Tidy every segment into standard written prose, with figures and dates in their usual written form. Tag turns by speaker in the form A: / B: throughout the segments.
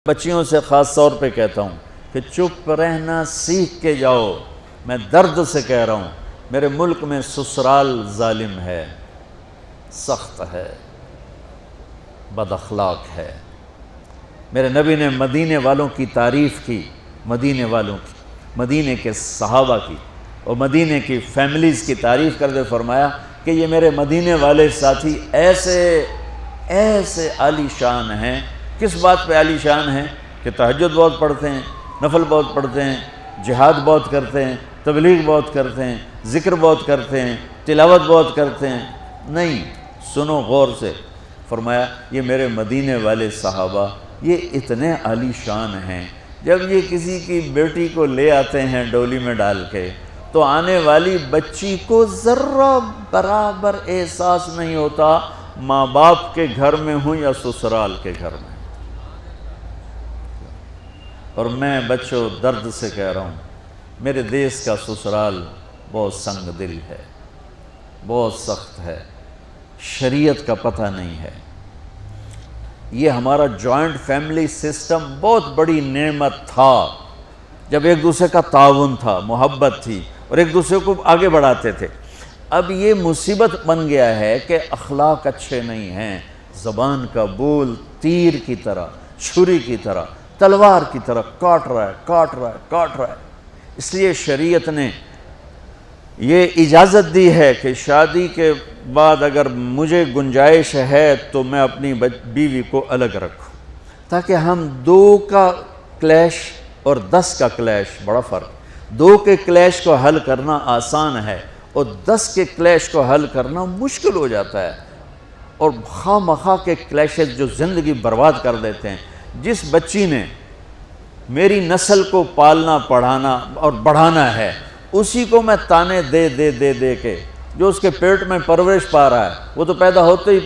A: بچیوں سے خاص طور پہ کہتا ہوں کہ چپ رہنا سیکھ کے جاؤ۔ میں درد سے کہہ رہا ہوں، میرے ملک میں سسرال ظالم ہے، سخت ہے، بد اخلاق ہے۔ میرے نبی نے مدینے والوں کی تعریف کی، مدینے والوں کی، مدینے کے صحابہ کی اور مدینے کی فیملیز کی تعریف کرتے فرمایا کہ یہ میرے مدینے والے ساتھی ایسے عالی شان ہیں۔ کس بات پہ عالی شان ہیں؟ کہ تہجد بہت پڑھتے ہیں، نفل بہت پڑھتے ہیں، جہاد بہت کرتے ہیں، تبلیغ بہت کرتے ہیں، ذکر بہت کرتے ہیں، تلاوت بہت کرتے ہیں۔ نہیں، سنو غور سے، فرمایا یہ میرے مدینے والے صحابہ یہ اتنے عالی شان ہیں، جب یہ کسی کی بیٹی کو لے آتے ہیں ڈولی میں ڈال کے تو آنے والی بچی کو ذرہ برابر احساس نہیں ہوتا ماں باپ کے گھر میں ہوں یا سسرال کے گھر میں۔ اور میں بچوں درد سے کہہ رہا ہوں، میرے دیس کا سسرال بہت سنگ دل ہے، بہت سخت ہے، شریعت کا پتہ نہیں ہے۔ یہ ہمارا جوائنٹ فیملی سسٹم بہت بڑی نعمت تھا، جب ایک دوسرے کا تعاون تھا، محبت تھی اور ایک دوسرے کو آگے بڑھاتے تھے۔ اب یہ مصیبت بن گیا ہے کہ اخلاق اچھے نہیں ہیں، زبان کا بول تیر کی طرح، چھری کی طرح، تلوار کی طرح کاٹ رہا ہے۔ اس لیے شریعت نے یہ اجازت دی ہے کہ شادی کے بعد اگر مجھے گنجائش ہے تو میں اپنی بیوی کو الگ رکھوں، تاکہ ہم 2 کا کلیش اور 10 کا کلیش، بڑا فرق، 2 کے کلیش کو حل کرنا آسان ہے اور 10 کے کلیش کو حل کرنا مشکل ہو جاتا ہے، اور خواہ مخواہ کے کلیشز جو زندگی برباد کر دیتے ہیں۔ جس بچی نے میری نسل کو پالنا پڑھانا اور بڑھانا ہے، اسی کو میں تانے دے کے، جو اس کے پیٹ میں پرورش پا رہا ہے وہ تو پیدا ہوتے ہی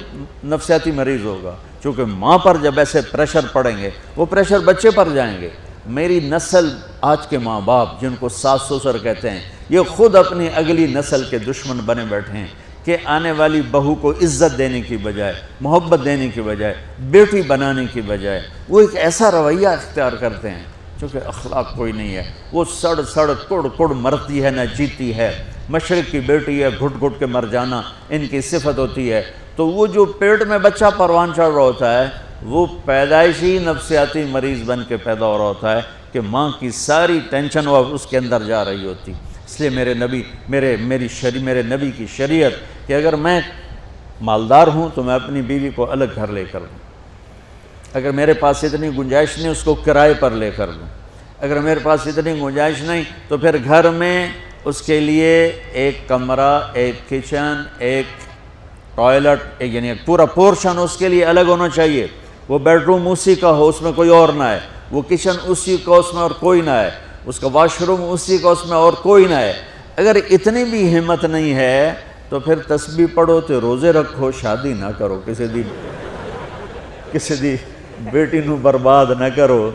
A: نفسیاتی مریض ہوگا، چونکہ ماں پر جب ایسے پریشر پڑیں گے وہ پریشر بچے پر جائیں گے۔ میری نسل، آج کے ماں باپ جن کو ساس سسر کہتے ہیں، یہ خود اپنی اگلی نسل کے دشمن بنے بیٹھے ہیں کہ آنے والی بہو کو عزت دینے کی بجائے، محبت دینے کی بجائے، بیٹی بنانے کی بجائے وہ ایک ایسا رویہ اختیار کرتے ہیں چونکہ اخلاق کوئی نہیں ہے۔ وہ سڑ کڑ مرتی ہے نہ جیتی ہے، مشرق کی بیٹی ہے، گھٹ گھٹ کے مر جانا ان کی صفت ہوتی ہے۔ تو وہ جو پیٹ میں بچہ پروان چڑھ رہا ہوتا ہے وہ پیدائشی نفسیاتی مریض بن کے پیدا ہو رہا ہوتا ہے کہ ماں کی ساری ٹینشن وہ اس کے اندر جا رہی ہوتی۔ اس لیے میرے نبی کی شریعت کہ اگر میں مالدار ہوں تو میں اپنی بیوی کو الگ گھر لے کر دوں، اگر میرے پاس اتنی گنجائش نہیں اس کو کرائے پر لے کر دوں، اگر میرے پاس اتنی گنجائش نہیں تو پھر گھر میں اس کے لیے ایک کمرہ، ایک کچن، ایک ٹوائلٹ، یعنی ایک پورا پورشن اس کے لیے الگ ہونا چاہیے۔ وہ بیڈ روم اسی کا ہو، اس میں کوئی اور نہ ہے، وہ کچن اسی کا، اس میں اور کوئی نہ ہے، اس کا واش روم اسی کا، اس میں اور کوئی نہ ہے۔ اگر اتنی بھی ہمت نہیں ہے تو پھر تسبیح پڑھو تو روزے رکھو، شادی نہ کرو، کسی دی بیٹی نو برباد نہ کرو،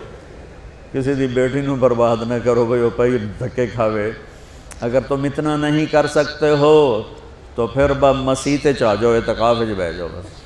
A: کسی دی بیٹی نو برباد نہ کرو بھئی وہ پہی دھکے کھاوے۔ اگر تم اتنا نہیں کر سکتے ہو تو پھر مسیح تے چاہ جاؤ، اعتکاف وچ بیٹھ جاؤ بس۔